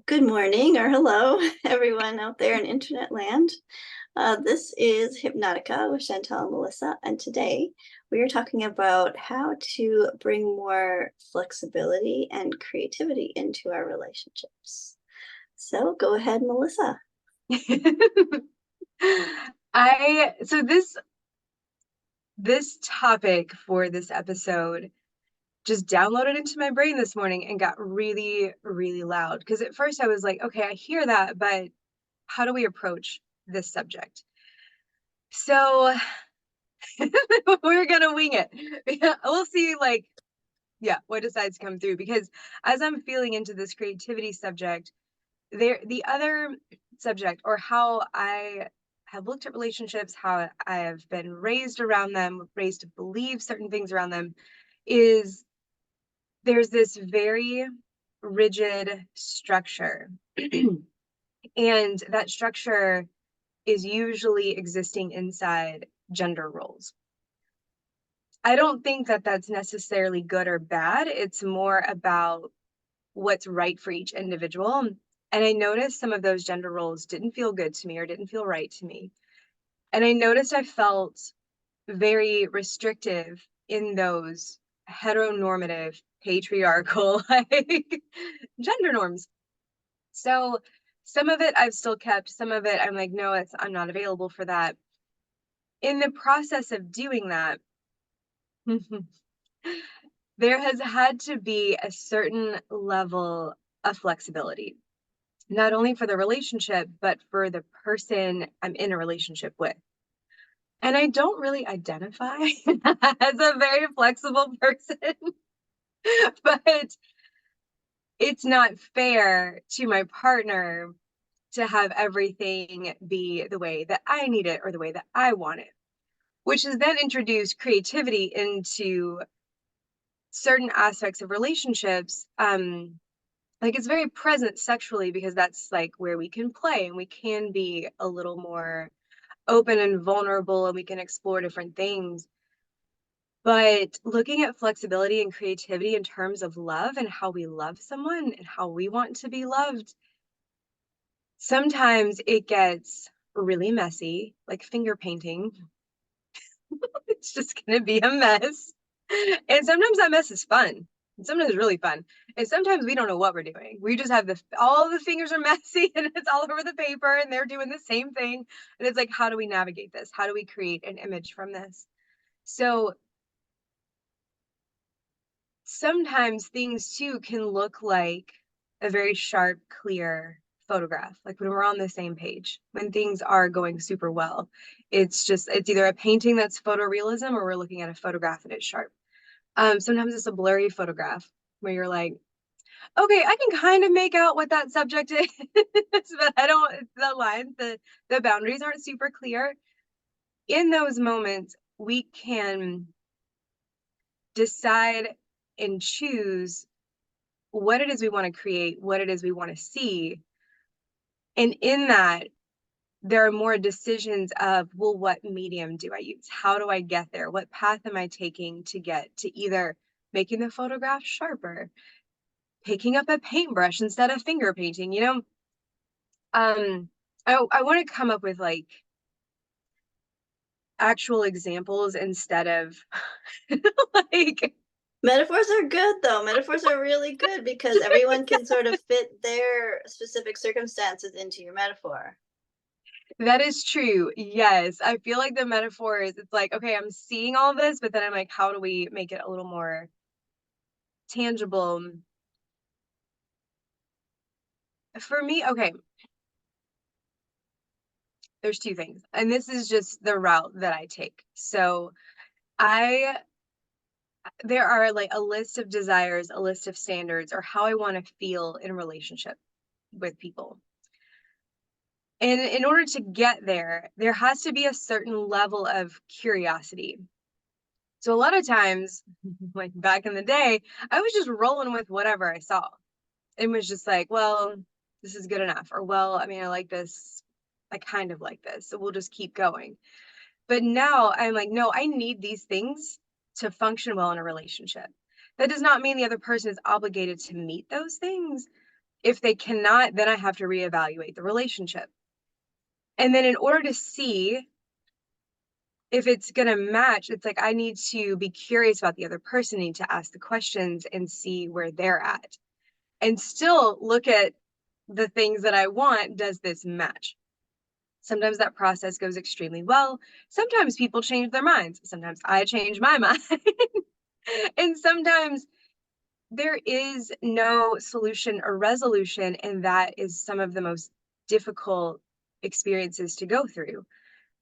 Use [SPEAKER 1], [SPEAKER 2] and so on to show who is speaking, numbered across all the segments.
[SPEAKER 1] Good morning or hello, everyone out there in internet land. This is Hypnotica with Chantelle and Melissa, and today we are talking about how to bring more flexibility and creativity into our relationships. So go ahead, Melissa.
[SPEAKER 2] This topic for this episode just downloaded into my brain this morning and got really, really loud. Because at first I was like, okay, I hear that, but how do we approach this subject? So we're gonna wing it. We'll see, what decides to come through. Because as I'm feeling into this creativity subject, the other subject, or how I have looked at relationships, how I have been raised around them, raised to believe certain things around them, is there's this very rigid structure. And that structure is usually existing inside gender roles. I don't think that that's necessarily good or bad. It's more about what's right for each individual. And I noticed some of those gender roles didn't feel good to me or didn't feel right to me. And I noticed I felt very restrictive in those heteronormative, patriarchal, gender norms. So some of it I've still kept, some of it I'm like, no, I'm not available for that. In the process of doing that, there has had to be a certain level of flexibility, not only for the relationship, but for the person I'm in a relationship with. And I don't really identify as a very flexible person, but it's not fair to my partner to have everything be the way that I need it or the way that I want it, which has then introduced creativity into certain aspects of relationships. Like it's very present sexually because that's like where we can play and we can be a little more open and vulnerable and we can explore different things. But looking at flexibility and creativity in terms of love and how we love someone and how we want to be loved, sometimes it gets really messy, like finger painting. It's just going to be a mess. And sometimes that mess is fun. And sometimes it's really fun. And sometimes we don't know what we're doing. We just have all the fingers are messy and it's all over the paper and they're doing the same thing. And it's like, how do we navigate this? How do we create an image from this? So sometimes things too can look like a very sharp, clear photograph, like when we're on the same page, when things are going super well. It's either a painting that's photorealism or we're looking at a photograph and it's sharp. Sometimes it's a blurry photograph where you're like, okay, I can kind of make out what that subject is, but I don't, the lines, the boundaries aren't super clear. In those moments, we can decide and choose what it is we want to create, what it is we want to see. And in that, there are more decisions of, well, what medium do I use? How do I get there? What path am I taking to get to either making the photograph sharper, picking up a paintbrush instead of finger painting, I want to come up with like actual examples instead of like
[SPEAKER 1] Metaphors are good, though. Metaphors are really good because everyone can sort of fit their specific circumstances into your metaphor.
[SPEAKER 2] that is true. Yes. I feel like the metaphor is, it's like, okay, I'm seeing all this, but then I'm like, how do we make it a little more tangible? For me, okay, there's two things. And this is just the route that I take. So I there are like a list of desires, a list of standards, or how I want to feel in relationship with people. And in order to get there, there has to be a certain level of curiosity. So a lot of times, like back in the day, I was just rolling with whatever I saw. It was just like, well, this is good enough. Or, well, I mean, I like this. I kind of like this. So we'll just keep going. But now I'm like, no, I need these things to function well in a relationship. That does not mean the other person is obligated to meet those things, If they cannot, then I have to reevaluate the relationship. And then in order to see if it's going to match, it's like I need to be curious about the other person, I need to ask the questions and see where they're at, and still look at the things that I want. Does this match? Sometimes that process goes extremely well. Sometimes people change their minds. Sometimes I change my mind. And sometimes there is no solution or resolution, and that is some of the most difficult experiences to go through.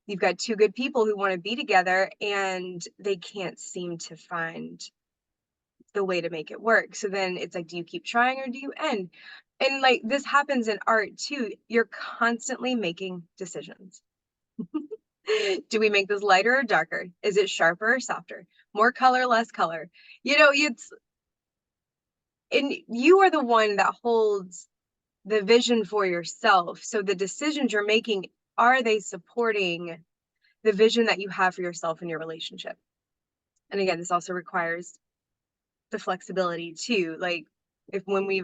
[SPEAKER 2] You've got two good people who want to be together and they can't seem to find the way to make it work. So then it's like, do you keep trying or do you end? And like this happens in art too. You're constantly making decisions. Do we make this lighter or darker? Is it sharper or softer? More color, less color? And you are the one that holds the vision for yourself. So the decisions you're making, are they supporting the vision that you have for yourself in your relationship? And again, this also requires the flexibility too. Like when we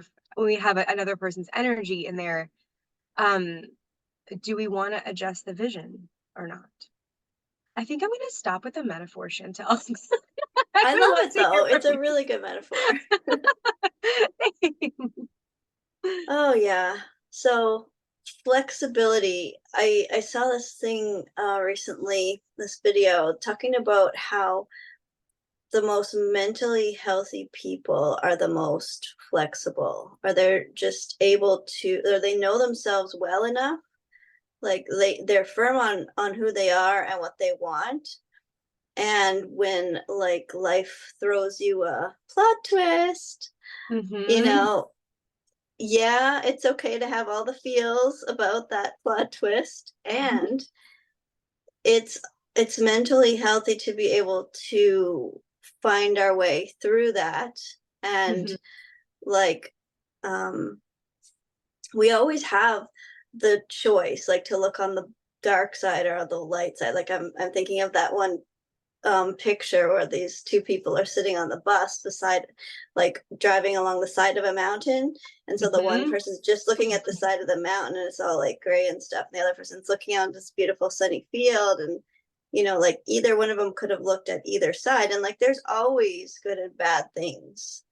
[SPEAKER 2] have another person's energy in there, do we want to adjust the vision or not? I think I'm going to stop with the metaphor, Chantelle. I
[SPEAKER 1] I
[SPEAKER 2] would
[SPEAKER 1] love
[SPEAKER 2] love
[SPEAKER 1] it
[SPEAKER 2] to hear
[SPEAKER 1] though. It's a
[SPEAKER 2] from
[SPEAKER 1] really good metaphor.
[SPEAKER 2] you.
[SPEAKER 1] Oh yeah. So flexibility. I saw this thing recently, this video talking about how the most mentally healthy people are the most flexible, or they're just able to, or they know themselves well enough, like they're firm on who they are and what they want. And when like life throws you a plot twist, you
[SPEAKER 2] Mm-hmm.
[SPEAKER 1] know, yeah, it's okay to have all the feels about that plot twist, and it's it's mentally healthy to be able to find our way through that. And
[SPEAKER 2] Mm-hmm.
[SPEAKER 1] like um we always have the choice, like to look on the dark side or the light side. Like I'm thinking of that one picture where these two people are sitting on the bus beside, like driving along the side of a mountain, and so the one
[SPEAKER 2] Mm-hmm.
[SPEAKER 1] person's just looking at the side of the mountain and it's all like gray and stuff, and the other person's looking out this beautiful sunny field. And like either one of them could have looked at either side, and like there's always good and bad things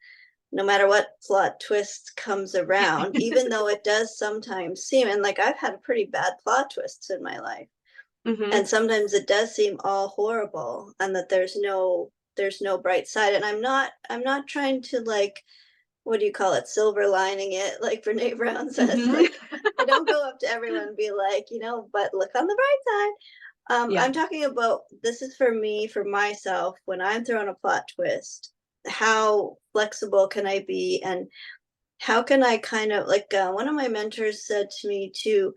[SPEAKER 1] no matter what plot twist comes around, even though it does sometimes seem, and like I've had pretty bad plot twists in my life,
[SPEAKER 2] Mm-hmm.
[SPEAKER 1] and sometimes it does seem all horrible, and that there's no bright side. And I'm not trying to, like, what do you call it, silver lining it, like Brene Brown says.
[SPEAKER 2] Mm-hmm.
[SPEAKER 1] Like, I don't go up to everyone and be like, but look on the bright side.
[SPEAKER 2] Yeah.
[SPEAKER 1] I'm talking about, this is for me, for myself, when I'm throwing a plot twist, how flexible can I be, and how can I kind of, like, one of my mentors said to me too,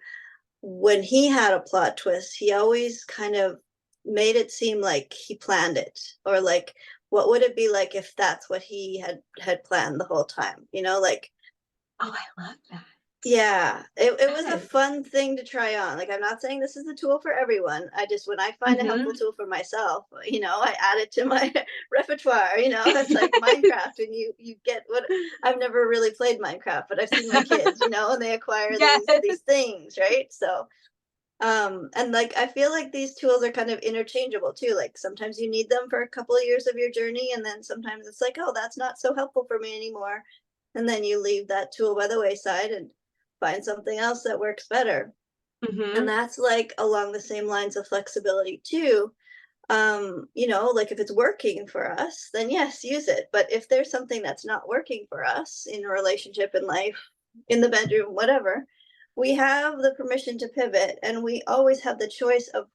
[SPEAKER 1] when he had a plot twist, he always kind of made it seem like he planned it, or like, what would it be like if that's what he had planned the whole time, like.
[SPEAKER 2] Oh, I love that.
[SPEAKER 1] Yeah, it was a
[SPEAKER 2] Yes.
[SPEAKER 1] fun thing to try on. Like, I'm not saying this is a tool for everyone. I just, when I find a
[SPEAKER 2] Mm-hmm.
[SPEAKER 1] helpful tool for myself, I add it to my repertoire. It's like Minecraft, and you get what, I've never really played Minecraft, but I've seen my kids, and they acquire
[SPEAKER 2] Yes.
[SPEAKER 1] these things, right? So, and like I feel like these tools are kind of interchangeable too. Like sometimes you need them for a couple of years of your journey, and then sometimes it's like, oh, that's not so helpful for me anymore. And then you leave that tool by the wayside and find something else that works better. And
[SPEAKER 2] Mm-hmm.
[SPEAKER 1] that's like along the same lines of flexibility too. Like if it's working for us, then yes, use it. But if there's something that's not working for us in a relationship, in life, in the bedroom, whatever, we have the permission to pivot, and we always have the choice of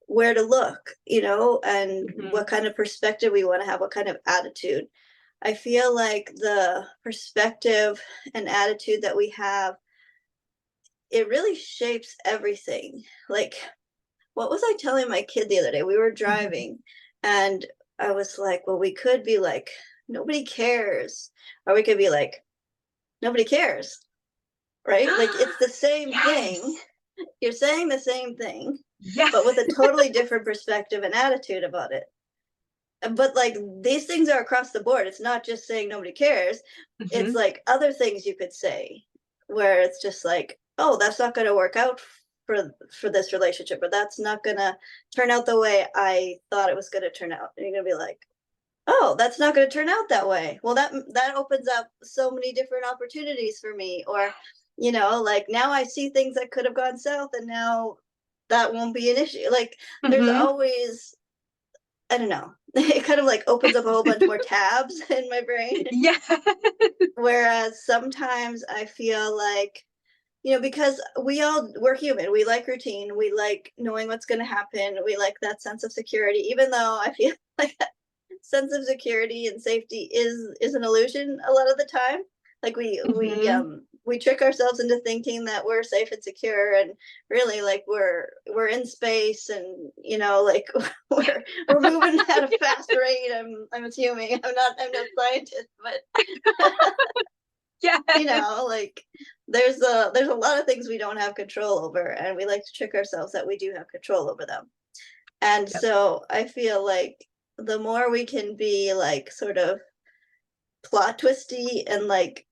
[SPEAKER 1] where to look, and
[SPEAKER 2] Mm-hmm.
[SPEAKER 1] what kind of perspective we want to have, what kind of attitude. I feel like the perspective and attitude that we have, it really shapes everything. Like, what was I telling my kid the other day? We were
[SPEAKER 2] Mm-hmm.
[SPEAKER 1] driving, and I was like, well, we could be like, nobody cares. Or we could be like, nobody cares, right? Like, it's the same thing.
[SPEAKER 2] Yes.
[SPEAKER 1] You're saying the same thing,
[SPEAKER 2] Yes.
[SPEAKER 1] but with a totally different perspective and attitude about it. But like, these things are across the board. It's not just saying nobody cares. It's
[SPEAKER 2] Mm-hmm.
[SPEAKER 1] like other things you could say. where it's just like, oh, that's not going to work out for this relationship, or that's not going to turn out the way I thought it was going to turn out. And you're going to be like, oh, that's not going to turn out that way. Well, that opens up so many different opportunities for me. Or, like, now I see things that could have gone south, and now that won't be an issue. Like, there's
[SPEAKER 2] Mm-hmm.
[SPEAKER 1] always, I don't know, it kind of like opens up a whole bunch more tabs in my brain.
[SPEAKER 2] Yeah.
[SPEAKER 1] Whereas sometimes I feel like, because we're human. We like routine. We like knowing what's going to happen. We like that sense of security, even though I feel like that sense of security and safety is an illusion a lot of the time. Like
[SPEAKER 2] Mm-hmm.
[SPEAKER 1] we trick ourselves into thinking that we're safe and secure, and really, like, we're in space, and like, we're moving at a fast rate. I'm assuming. I'm not a scientist, but
[SPEAKER 2] Yeah.
[SPEAKER 1] like, there's a lot of things we don't have control over, and we like to trick ourselves that we do have control over them. And
[SPEAKER 2] Yep.
[SPEAKER 1] so I feel like the more we can be, like, sort of plot twisty, and like,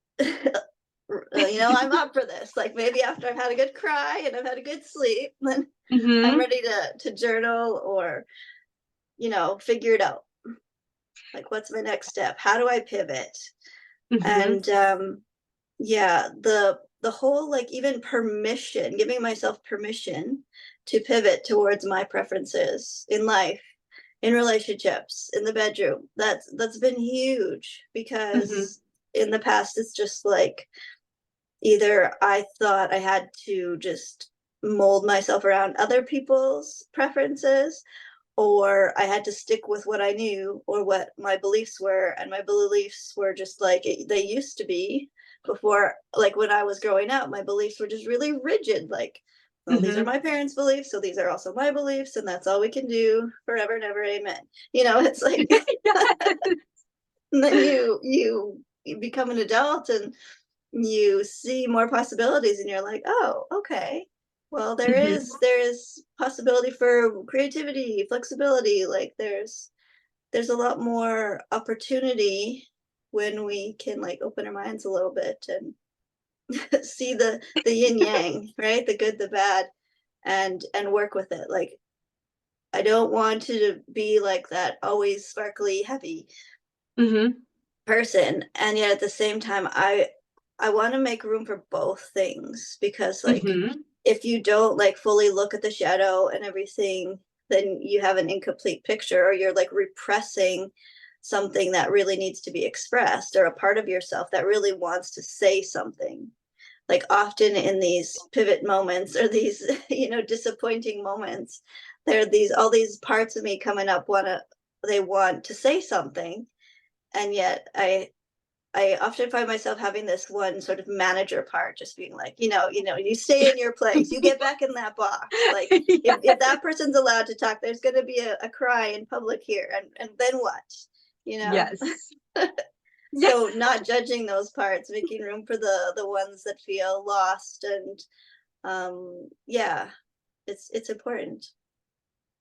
[SPEAKER 1] I'm up for this. Like, maybe after I've had a good cry and I've had a good sleep, then I'm
[SPEAKER 2] Mm-hmm.
[SPEAKER 1] ready to journal, or figure it out. Like, what's my next step? How do I pivot?
[SPEAKER 2] Mm-hmm.
[SPEAKER 1] And yeah, the whole, like, even permission, giving myself permission to pivot towards my preferences in life, in relationships, in the bedroom. That's been huge,
[SPEAKER 2] Mm-hmm.
[SPEAKER 1] because in the past it's just like, either I thought I had to just mold myself around other people's preferences, or I had to stick with what I knew, or what my beliefs were, and my beliefs were just like they used to be before. Like, when I was growing up, my beliefs were just really rigid. Like, well, these are
[SPEAKER 2] Mm-hmm.
[SPEAKER 1] my parents' beliefs, so these are also my beliefs, and that's all we can do forever and ever. Amen. It's like,
[SPEAKER 2] Yes.
[SPEAKER 1] and then you become an adult, and you see more possibilities, and you're like, oh, okay, well, there
[SPEAKER 2] Mm-hmm.
[SPEAKER 1] is there is possibility for creativity, flexibility. Like, there's a lot more opportunity when we can, like, open our minds a little bit, and see the yin yang, right? The good, the bad, and work with it. Like, I don't want to be like that always sparkly heavy
[SPEAKER 2] Mm-hmm.
[SPEAKER 1] person, and yet at the same time, I want to make room for both things, because, like,
[SPEAKER 2] Mm-hmm.
[SPEAKER 1] if you don't, like, fully look at the shadow and everything, then you have an incomplete picture, or you're, like, repressing something that really needs to be expressed, or a part of yourself that really wants to say something. Like, often in these pivot moments, or these disappointing moments, there are these all these parts of me coming up, they want to say something, and yet I often find myself having this one sort of manager part, just being like, you stay in your place, you get back in that box. Like, if
[SPEAKER 2] Yes.
[SPEAKER 1] that person's allowed to talk, there's going to be a cry in public here, and then what? You know.
[SPEAKER 2] Yes. Yes.
[SPEAKER 1] So, not judging those parts, making room for the ones that feel lost, and yeah, it's important.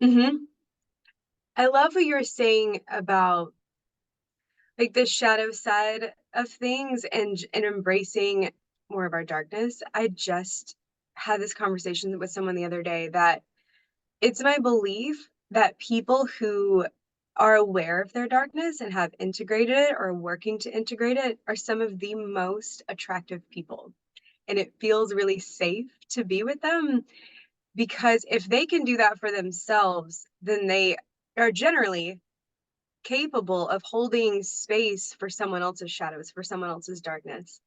[SPEAKER 2] Mm-hmm. I love what you were saying about like the shadow side of things and embracing more of our darkness. I just had this conversation with someone the other day that it's my belief that people who are aware of their darkness and have integrated it or working to integrate it are some of the most attractive people. And it feels really safe to be with them because if they can do that for themselves, then they are generally capable of holding space for someone else's shadows, for someone else's darkness.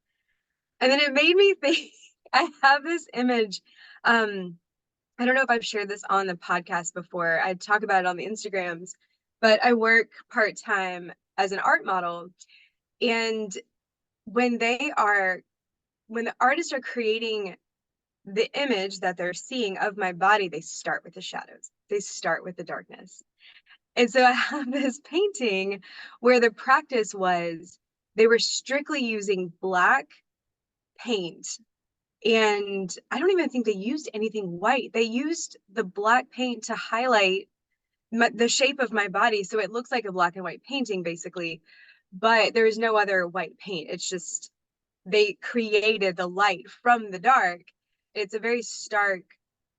[SPEAKER 2] And then it made me think I have this image. I don't know if I've shared this on the podcast before. I talk about it on the Instagrams, but I work part-time as an art model. And when they are, when the artists are creating the image that they're seeing of my body, they start with the shadows, they start with the darkness. And so I have this painting where the practice was they were strictly using black paint. And I don't even think they used anything white. They used the black paint to highlight the shape of my body. So it looks like a black and white painting, basically. But there is no other white paint. It's just they created the light from the dark. It's a very stark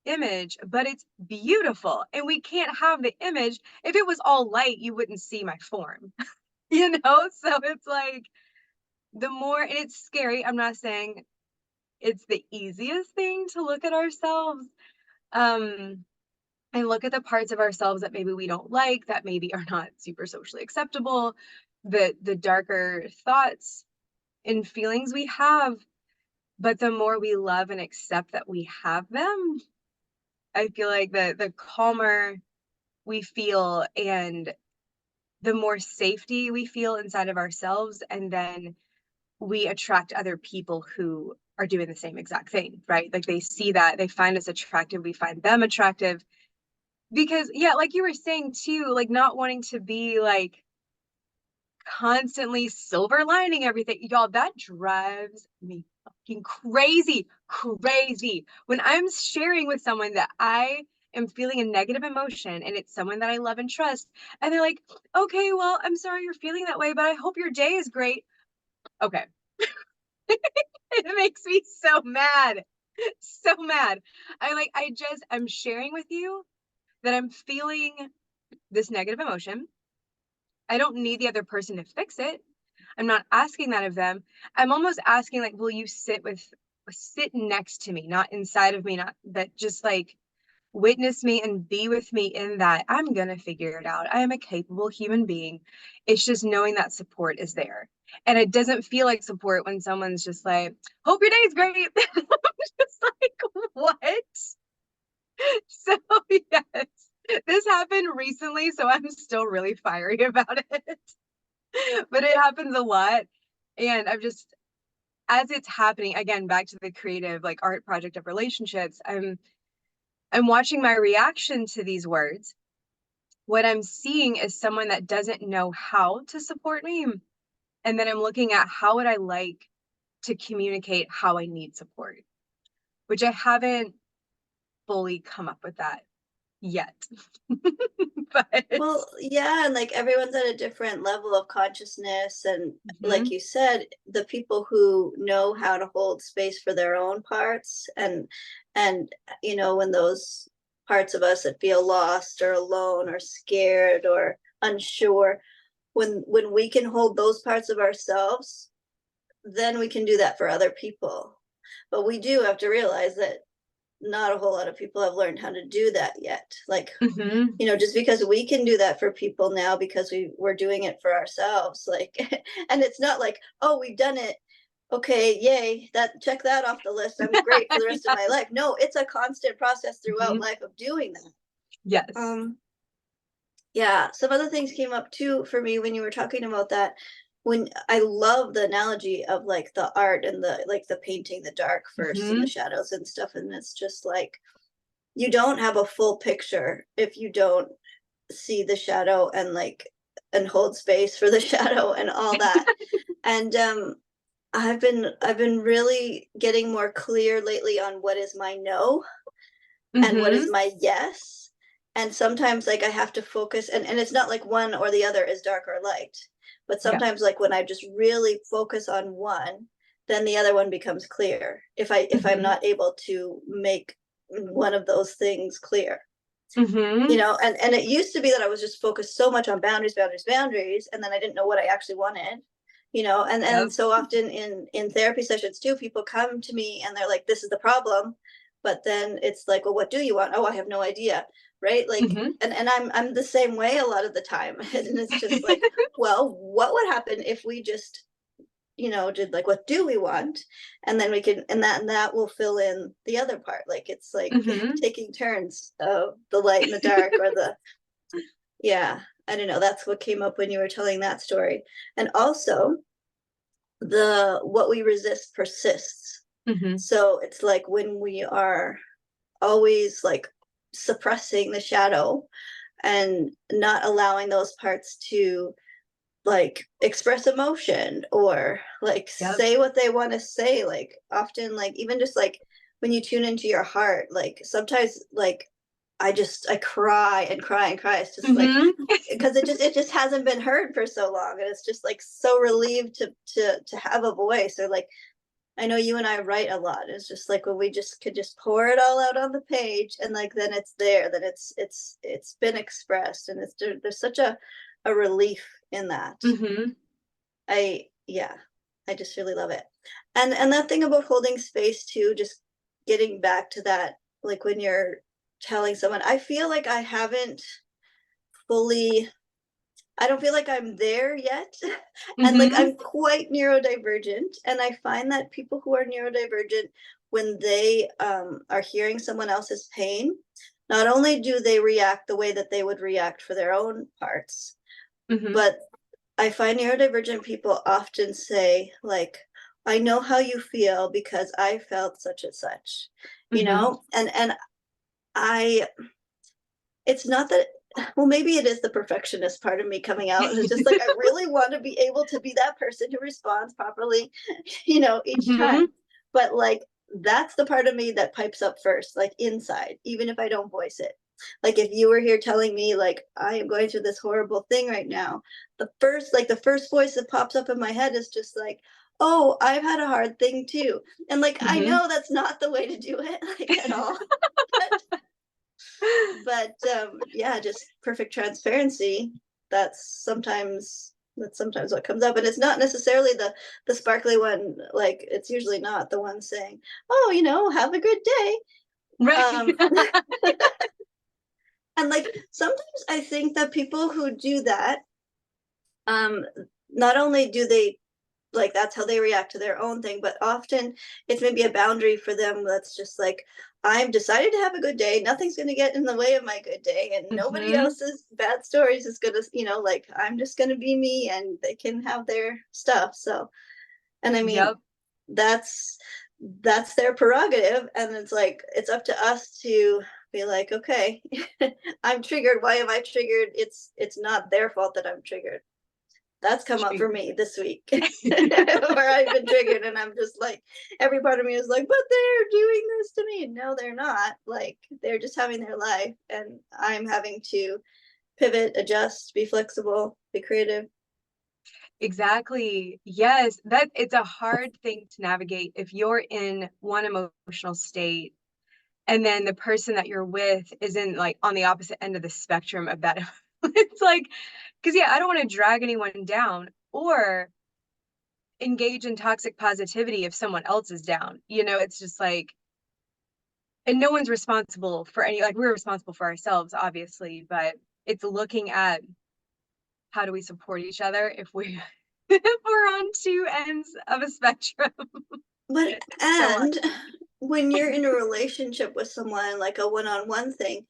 [SPEAKER 2] image, but it's beautiful. And we can't have the image. If it was all light, you wouldn't see my form, you know? So it's like the more, and it's scary. I'm not saying it's the easiest thing to look at ourselves. And look at the parts of ourselves that maybe we don't like, that maybe are not super socially acceptable, the darker thoughts and feelings we have. But the more we love and accept that we have them, I feel like the calmer we feel and the more safety we feel inside of ourselves. And then we attract other people who are doing the same exact thing, right? Like they see that, they find us attractive, we find them attractive. Because yeah, like you were saying too, like not wanting to be like constantly silver lining everything. Y'all, that drives me fucking crazy, crazy. When I'm sharing with someone that I am feeling a negative emotion and it's someone that I love and trust, and they're like, okay, well, I'm sorry you're feeling that way, but I hope your day is great. Okay. It makes me so mad. So mad. I'm sharing with you that I'm feeling this negative emotion. I don't need the other person to fix it. I'm not asking that of them. I'm almost asking, like, will you sit next to me, not inside of me, not that, just like witness me and be with me in that. I'm going to figure it out. I am a capable human being. It's just knowing that support is there. And it doesn't feel like support when someone's just like, hope your day's great. I'm just like, what? So, yes, this happened recently, so I'm still really fiery about it. But it happens a lot. And I'm just, as it's happening, again, back to the creative, like art project of relationships, I'm watching my reaction to these words. What I'm seeing is someone that doesn't know how to support me. And then I'm looking at how would I like to communicate how I need support, which I haven't fully come up with that yet. But
[SPEAKER 1] Well, yeah, and like everyone's at a different level of consciousness. And like
[SPEAKER 2] mhm,
[SPEAKER 1] you said, the people who know how to hold space for their own parts and when those parts of us that feel lost or alone or scared or unsure, when we can hold those parts of ourselves, then we can do that for other people. But we do have to realize that not a whole lot of people have learned how to do that yet. Like,
[SPEAKER 2] mhm,
[SPEAKER 1] just because we can do that for people now because we're doing it for ourselves, like, and it's not like, oh, we've done it, okay, yay, that, check that off the list, I'm great for the rest of
[SPEAKER 2] yeah,
[SPEAKER 1] my life. No, it's a constant process throughout
[SPEAKER 2] mhm,
[SPEAKER 1] life of doing that.
[SPEAKER 2] yes,
[SPEAKER 1] Yeah, some other things came up too for me when you were talking about that. When I love the analogy of like the art and the painting the dark first and the
[SPEAKER 2] mhm,
[SPEAKER 1] shadows and stuff, and it's just like you don't have a full picture if you don't see the shadow and hold space for the shadow and all that. And I've been really getting more clear lately on what is my no and what is
[SPEAKER 2] mhm,
[SPEAKER 1] my yes. And sometimes like I have to focus, and it's not like one or the other is dark or light, but
[SPEAKER 2] yeah,
[SPEAKER 1] sometimes like when I just really focus on one, then the other one becomes clear. If I'm
[SPEAKER 2] mhm,
[SPEAKER 1] not able to make one of those things clear.
[SPEAKER 2] mhm,
[SPEAKER 1] And it used to be that I was just focused so much on boundaries, boundaries, boundaries, and then I didn't know what I actually wanted. And
[SPEAKER 2] yep,
[SPEAKER 1] so often in therapy sessions too, people come to me and they're like, this is the problem. But then it's like, well, what do you want? Oh, I have no idea. Right. Like,
[SPEAKER 2] mhm,
[SPEAKER 1] and I'm the same way a lot of the time. And it's just like, well, what would happen if we just did like, what do we want? And then we can, and that will fill in the other part. Like it's like
[SPEAKER 2] mhm,
[SPEAKER 1] taking turns of the light and the dark, or the, yeah, I don't know. That's what came up when you were telling that story. And also the what we resist persists.
[SPEAKER 2] mhm,
[SPEAKER 1] So it's like when we are always like suppressing the shadow and not allowing those parts to like express emotion or like
[SPEAKER 2] yep,
[SPEAKER 1] say what they want to say, like often, like even just like when you tune into your heart, like sometimes like I cry and cry and cry. It's just like
[SPEAKER 2] mhm,
[SPEAKER 1] because it just hasn't been heard for so long, and it's just like so relieved to have a voice, or like I know you and I write a lot. It's just like when we just could just pour it all out on the page, and like then it's there, then it's been expressed, and there's such a relief in that.
[SPEAKER 2] Mm-hmm.
[SPEAKER 1] Yeah, I just really love it. And that thing about holding space too, just getting back to that, like when you're telling someone, I feel like I haven't fully, I don't feel like I'm there yet. And like
[SPEAKER 2] Mm-hmm.
[SPEAKER 1] I'm quite neurodivergent. And I find that people who are neurodivergent, when they are hearing someone else's pain, not only do they react the way that they would react for their own parts,
[SPEAKER 2] Mm-hmm.
[SPEAKER 1] but I find neurodivergent people often say, like, I know how you feel because I felt such and such,
[SPEAKER 2] Mm-hmm.
[SPEAKER 1] and I, it's not that, well, maybe it is the perfectionist part of me coming out. And it's just like, I really want to be able to be that person who responds properly, each
[SPEAKER 2] Mm-hmm.
[SPEAKER 1] time. But like, that's the part of me that pipes up first, like inside, even if I don't voice it. Like if you were here telling me like I am going through this horrible thing right now, the first voice that pops up in my head is just like, oh, I've had a hard thing too. And like I
[SPEAKER 2] Mm-hmm.
[SPEAKER 1] know that's not the way to do it, like at all. But yeah, just perfect transparency. That's sometimes what comes up, and it's not necessarily the sparkly one. Like it's usually not the one saying, oh, have a good day.
[SPEAKER 2] Right.
[SPEAKER 1] um and like sometimes I think that people who do that, um not only do they, like that's how they react to their own thing, but often it's maybe a boundary for them that's just like, I'm decided to have a good day, nothing's going to get in the way of my good day, and nobody
[SPEAKER 2] Mm-hmm.
[SPEAKER 1] else's bad stories is going to, like I'm just going to be me and they can have their stuff. So, and I mean,
[SPEAKER 2] Yep.
[SPEAKER 1] that's that's their prerogative, and it's like it's up to us to be like, okay, I'm triggered, why am I triggered? It's not their fault that I'm triggered. That's come up for
[SPEAKER 2] True.
[SPEAKER 1] me this week where I've been triggered, and I'm just like, every part of me is like, but they're doing this to me. No, they're not. Like, they're just having their life, and I'm having to pivot, adjust, be flexible, be creative.
[SPEAKER 2] Exactly. Yes, that it's a hard thing to navigate if you're in one emotional state and then the person that you're with is in like on the opposite end of the spectrum of that. It's like, because yeah, I don't want to drag anyone down or engage in toxic positivity if someone else is down. It's just like, and no one's responsible for any, like, we're responsible for ourselves, obviously, but it's looking at how do we support each other if we if we're on two ends of a spectrum.
[SPEAKER 1] But,
[SPEAKER 2] It's so hard.
[SPEAKER 1] and when you're in a relationship with someone, like a one on one thing,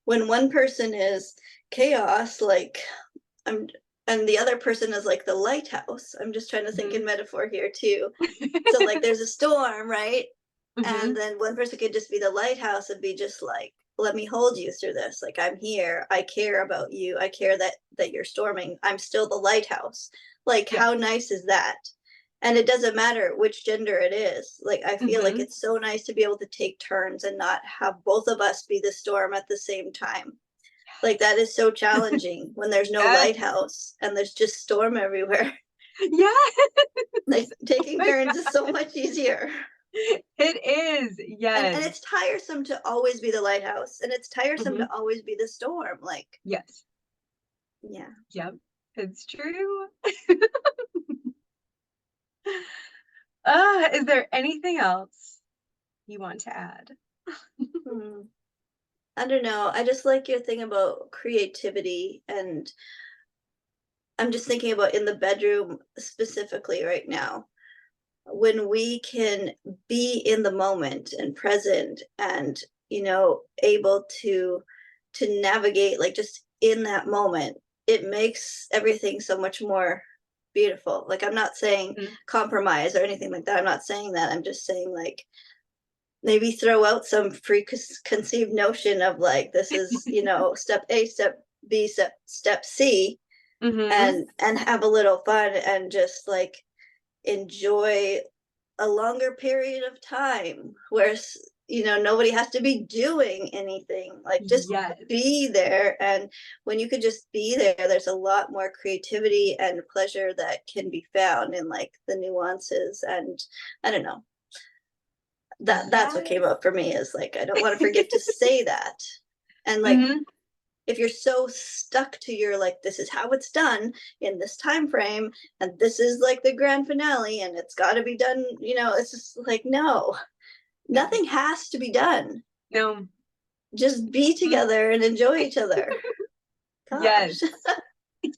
[SPEAKER 1] when one person is chaos, like, I'm, and the other person is like the lighthouse. I'm just trying to think
[SPEAKER 2] Hmm.
[SPEAKER 1] in metaphor here too. So like there's a storm, right?
[SPEAKER 2] Hmm.
[SPEAKER 1] And then one person could just be the lighthouse and be just like, let me hold you through this, like I'm here, I care about you, I care that you're storming, I'm still the lighthouse. Like
[SPEAKER 2] Yeah.
[SPEAKER 1] how nice is that? And it doesn't matter which gender it is. Like I feel like
[SPEAKER 2] Hmm.
[SPEAKER 1] it's so nice to be able to take turns and not have both of us be the storm at the same time. Like that is so challenging when there's no
[SPEAKER 2] Yes.
[SPEAKER 1] lighthouse and there's just storm everywhere.
[SPEAKER 2] Yes.
[SPEAKER 1] Like
[SPEAKER 2] Oh
[SPEAKER 1] taking
[SPEAKER 2] my
[SPEAKER 1] turns is so
[SPEAKER 2] God.
[SPEAKER 1] much easier.
[SPEAKER 2] It is.
[SPEAKER 1] And
[SPEAKER 2] Yes.
[SPEAKER 1] it's tiresome to always be the lighthouse, and it's tiresome
[SPEAKER 2] Hmm.
[SPEAKER 1] to always be the storm. Like,
[SPEAKER 2] Yes.
[SPEAKER 1] yeah.
[SPEAKER 2] Yep. It's true. Is there anything else you want to add?
[SPEAKER 1] Hmm. I don't know. I just like your thing about creativity, and I'm just thinking about in the bedroom specifically right now, when we can be in the moment and present and, able to navigate like just in that moment, it makes everything so much more beautiful. Like I'm not saying
[SPEAKER 2] Mhm.
[SPEAKER 1] compromise or anything like that. I'm not saying that. I'm just saying like maybe throw out some preconceived notion of like this is, step A, step B, step C,
[SPEAKER 2] Mhm.
[SPEAKER 1] and have a little fun and just like enjoy a longer period of time where nobody has to be doing anything, like just
[SPEAKER 2] Yes.
[SPEAKER 1] be there. And when you could just be there, there's a lot more creativity and pleasure that can be found in like the nuances. And I don't know, that's what came
[SPEAKER 2] Yes.
[SPEAKER 1] up for me, is like I don't want to forget to say that. And like
[SPEAKER 2] Hmm.
[SPEAKER 1] if you're so stuck to your like, this is how it's done in this time frame, and this is like the grand finale and it's got to be done, it's just like, no,
[SPEAKER 2] No.
[SPEAKER 1] nothing has to be done.
[SPEAKER 2] No.
[SPEAKER 1] Just be
[SPEAKER 2] Mhm.
[SPEAKER 1] together and enjoy each other.
[SPEAKER 2] Yes.
[SPEAKER 1] Gosh.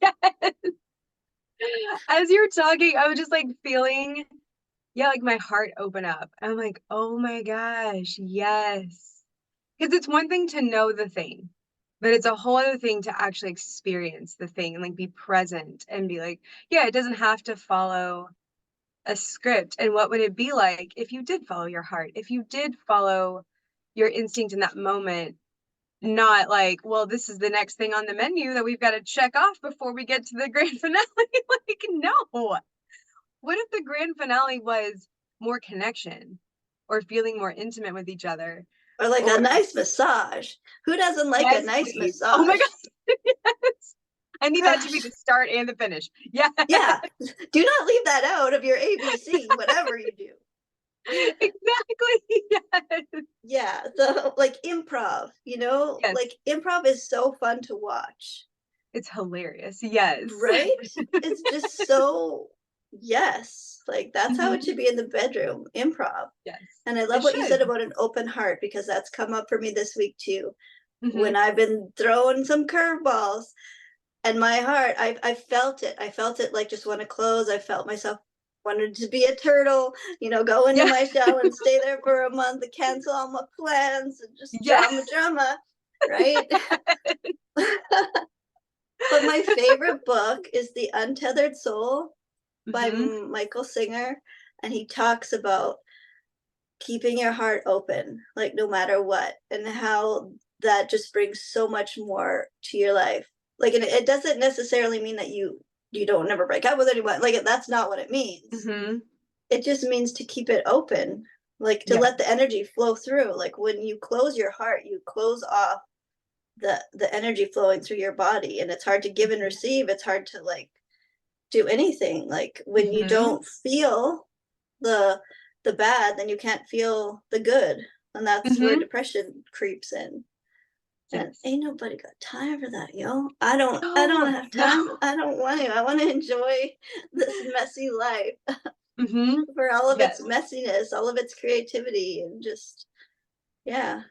[SPEAKER 2] Yes. As you're talking, I was just like feeling, yeah, like my heart open up. I'm like, oh my gosh, yes. Because it's one thing to know the thing, but it's a whole other thing to actually experience the thing and like be present and be like, yeah, it doesn't have to follow a script. And what would it be like if you did follow your heart, if you did follow your instinct in that moment? Not like, well, this is the next thing on the menu that we've got to check off before we get to the grand finale. Like, no. What if the grand finale was more connection or feeling more intimate with each other?
[SPEAKER 1] Or like a
[SPEAKER 2] Or
[SPEAKER 1] nice massage. Who doesn't like a
[SPEAKER 2] yes,
[SPEAKER 1] nice
[SPEAKER 2] please. Oh my
[SPEAKER 1] massage?
[SPEAKER 2] God. Yes. I need that to be
[SPEAKER 1] Gosh.
[SPEAKER 2] the start and the finish. Yes.
[SPEAKER 1] Yeah. Do not leave that out of your ABC, whatever you do.
[SPEAKER 2] Exactly. Yes.
[SPEAKER 1] Yeah. So like improv,
[SPEAKER 2] Yes.
[SPEAKER 1] like improv is so fun to watch.
[SPEAKER 2] It's hilarious. Yes.
[SPEAKER 1] Right? It's just so, yes, like that's how it
[SPEAKER 2] Hmm.
[SPEAKER 1] should be in the bedroom, improv.
[SPEAKER 2] Yes.
[SPEAKER 1] And I love
[SPEAKER 2] It
[SPEAKER 1] what you said
[SPEAKER 2] should.
[SPEAKER 1] about an open heart, because that's come up for me this week too.
[SPEAKER 2] Hmm.
[SPEAKER 1] When I've been throwing some curveballs, and my heart, I felt it. I felt it like just want to close. I felt myself wanted to be a turtle, go into
[SPEAKER 2] Yeah.
[SPEAKER 1] my shell and stay there for a month, and cancel all my plans and just
[SPEAKER 2] Yeah.
[SPEAKER 1] drama, right? But my favorite book is The Untethered Soul by
[SPEAKER 2] Hmm.
[SPEAKER 1] Michael Singer, and he talks about keeping your heart open, like no matter what, and how that just brings so much more to your life. Like, and it doesn't necessarily mean that you don't never break up with anyone. Like, that's not what it means.
[SPEAKER 2] Hmm.
[SPEAKER 1] It just means to keep it open, like to
[SPEAKER 2] Yeah.
[SPEAKER 1] let the energy flow through. Like when you close your heart, you close off the energy flowing through your body, and it's hard to give and receive. It's hard to like do anything. Like when you
[SPEAKER 2] Hmm.
[SPEAKER 1] don't feel the the bad, then you can't feel the good, and that's where
[SPEAKER 2] Hmm.
[SPEAKER 1] depression creeps in. And
[SPEAKER 2] Yes.
[SPEAKER 1] ain't nobody got time for that, yo. I don't
[SPEAKER 2] No,
[SPEAKER 1] have
[SPEAKER 2] no.
[SPEAKER 1] time. I don't want to. I want to enjoy this messy life
[SPEAKER 2] Hmm.
[SPEAKER 1] for all of its
[SPEAKER 2] Yes,
[SPEAKER 1] messiness, all of its creativity, and just, yeah.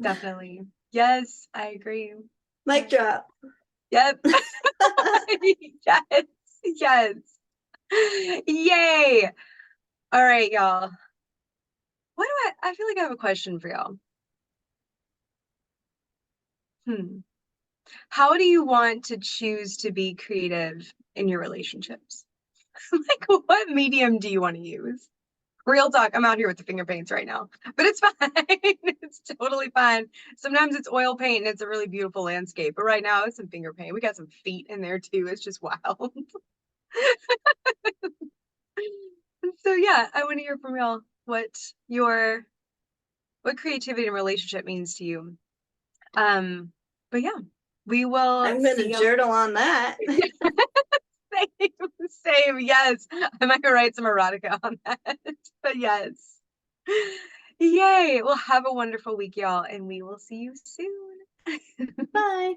[SPEAKER 2] definitely. Yes, I agree.
[SPEAKER 1] Mic
[SPEAKER 2] Yep.
[SPEAKER 1] drop.
[SPEAKER 2] Yep. Yes. Yes. Yay. All right, y'all. What do I feel like I have a question for y'all. Hmm. How do you want to choose to be creative in your relationships? Like, what medium do you want to use? Real talk, I'm out here with the finger paints right now, but it's fine. It's totally fine. Sometimes it's oil paint and it's a really beautiful landscape, but right now it's some finger paint. We got some feet in there too. It's just wild. So yeah, I want to hear from y'all your what creativity and relationship means to you. Um, but yeah, we will
[SPEAKER 1] I'm gonna
[SPEAKER 2] see y'all.
[SPEAKER 1] journal on that.
[SPEAKER 2] Same, same, yes. I might write some erotica on that. But yes. Yay. Well, have a wonderful week, y'all, and we will see you soon.
[SPEAKER 1] Bye.